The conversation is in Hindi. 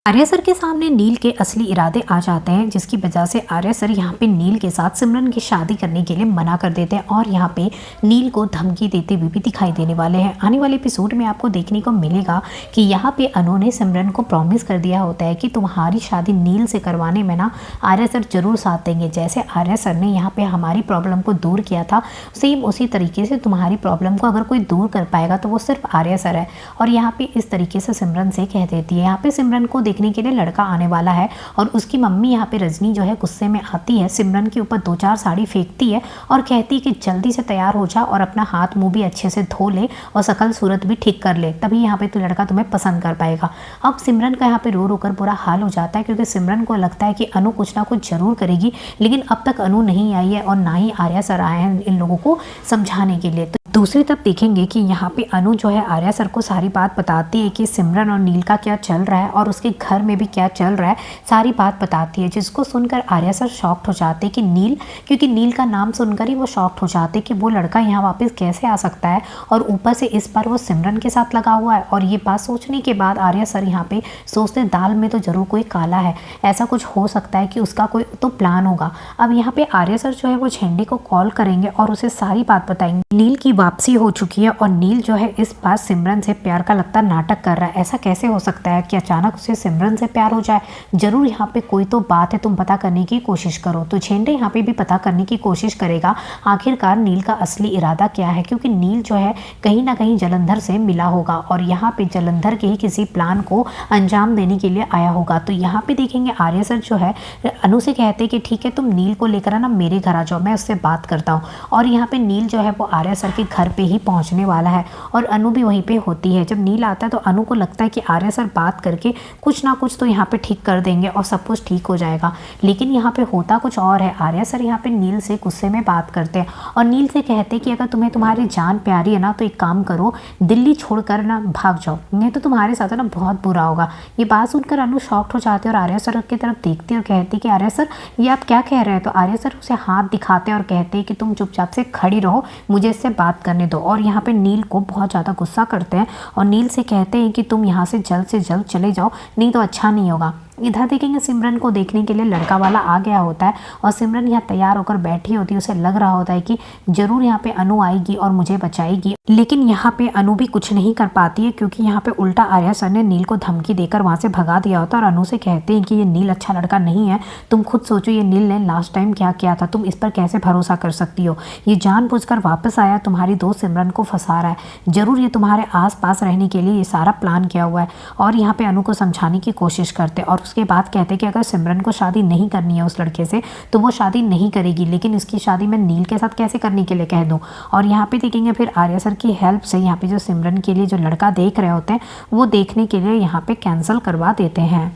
आर्या सर के सामने नील के असली इरादे आ जाते हैं, जिसकी वजह से आर्या सर यहाँ पे नील के साथ सिमरन की शादी करने के लिए मना कर देते हैं और यहाँ पे नील को धमकी देते हुए भी दिखाई देने वाले हैं। आने वाले एपिसोड में आपको देखने को मिलेगा कि यहाँ पे अनु ने सिमरन को प्रॉमिस कर दिया होता है कि तुम्हारी शादी नील से करवाने में ना आर्या सर जरूर साथ देंगे। जैसे आर्या सर ने यहाँ पे हमारी प्रॉब्लम को दूर किया था, सेम उसी तरीके से तुम्हारी प्रॉब्लम को अगर कोई दूर कर पाएगा तो वो सिर्फ आर्या सर है। और यहाँ पे इस तरीके से सिमरन से कह देती है। यहाँ पे सिमरन को देखने के लिए लड़का आने वाला है और उसकी मम्मी यहाँ पे रजनी जो है गुस्से में आती है, सिमरन के ऊपर 2-4 साड़ी फेंकती है और कहती है कि जल्दी से तैयार हो जा और अपना हाथ मुंह भी अच्छे से धो ले और शकल सूरत भी ठीक कर ले, तभी यहाँ पे तो लड़का तुम्हें पसंद कर पाएगा। अब सिमरन का यहाँ पे रो रो कर बुरा हाल हो जाता है, क्योंकि सिमरन को लगता है कि अनु कुछ ना कुछ जरूर करेगी, लेकिन अब तक अनु नहीं आई है और ना ही आर्या सर आए हैं इन लोगों को समझाने के लिए। तो दूसरी तरफ देखेंगे कि यहाँ पे अनु जो है आर्या सर को सारी बात बताती है कि सिमरन और नील का क्या चल रहा है और उसके घर में भी क्या चल रहा है, सारी बात बताती है, जिसको सुनकर आर्या सर शॉक्ड हो जाते कि नील, क्योंकि नील का नाम सुनकर ही वो शॉक्ड हो जाते कि वो लड़का यहाँ वापस कैसे आ सकता है और ऊपर से इस बार वो सिमरन के साथ लगा हुआ है। और ये बात सोचने के बाद आर्या सर यहाँ पे सोचते दाल में तो जरूर कोई काला है, ऐसा कुछ हो सकता है कि उसका कोई तो प्लान होगा। अब यहाँ पे आर्या सर जो है वो झंडे को कॉल करेंगे और उसे सारी बात बताएंगे। नील की वापसी हो चुकी है और नील जो है इस बार सिमरन से प्यार का लगता नाटक कर रहा है। ऐसा कैसे हो सकता है कि अचानक उसे सिमरन से प्यार हो जाए, जरूर यहाँ पे कोई तो बात है, तुम पता करने की कोशिश करो। तो झेंडे यहाँ पे भी पता करने की कोशिश करेगा आखिरकार नील का असली इरादा क्या है, क्योंकि नील जो है कहीं ना कहीं जलंधर से मिला होगा और यहाँ पे जलंधर के ही किसी प्लान को अंजाम देने के लिए आया होगा। तो यहाँ पे देखेंगे आर्या सर जो है अनु से कहते कि ठीक है तुम नील को लेकर ना मेरे घर आ जाओ, मैं उससे बात करता हूँ। और यहाँ पे नील जो है वो आर्या सर के घर पे ही पहुँचने वाला है और अनु भी वहीं पे होती है। जब नील आता है तो अनु को लगता है कि आर्या सर बात करके कुछ ना कुछ तो यहाँ पे ठीक कर देंगे और सब कुछ ठीक हो जाएगा, लेकिन यहाँ पे होता कुछ और है। आर्या सर यहाँ पे नील से गुस्से में बात करते हैं और नील से कहते हैं कि अगर तुम्हें तुम्हारी जान प्यारी है ना तो एक काम करो, दिल्ली छोड़कर ना भाग जाओ, नहीं तो तुम्हारे साथ ना बहुत बुरा होगा। ये बात सुनकर अनु शॉक्ड हो जाते हैं और आर्या सर की तरफ देखती है और कहती कि आर्या सर ये आप क्या कह रहे हैं। तो आर्या सर उसे हाथ दिखाते हैं और कहते हैं कि तुम चुपचाप से खड़ी रहो, मुझे इससे बात करने दो। और यहाँ पे नील को बहुत ज़्यादा गुस्सा करते हैं और नील से कहते हैं कि तुम यहाँ से जल्द चले जाओ, नहीं तो अच्छा नहीं होगा। इधर देखेंगे सिमरन को देखने के लिए लड़का वाला आ गया होता है और सिमरन यहाँ तैयार होकर बैठी होती है। उसे लग रहा होता है कि जरूर यहाँ पे अनु आएगी और मुझे बचाएगी, लेकिन यहाँ पे अनु भी कुछ नहीं कर पाती है, क्योंकि यहाँ पे उल्टा आर्या सर ने नील को धमकी देकर वहाँ से भगा दिया होता है। और अनु से कहते हैं कि ये नील अच्छा लड़का नहीं है, तुम खुद सोचो ये नील ने लास्ट टाइम क्या किया था, तुम इस पर कैसे भरोसा कर सकती हो, ये जानबूझकर वापस आया, तुम्हारी दोस्त सिमरन को फंसा रहा है, जरूर ये तुम्हारे आस पास रहने के लिए ये सारा प्लान किया हुआ है। और यहाँ पे अनु को समझाने की कोशिश करते और उसके बाद कहते कि अगर सिमरन को शादी नहीं करनी है उस लड़के से तो वो शादी नहीं करेगी, लेकिन इसकी शादी मैं नील के साथ कैसे करने के लिए कह दूं। और यहाँ पे देखेंगे फिर आर्या सर की हेल्प से यहाँ पे जो सिमरन के लिए जो लड़का देख रहे होते हैं वो देखने के लिए यहाँ पे कैंसिल करवा देते हैं।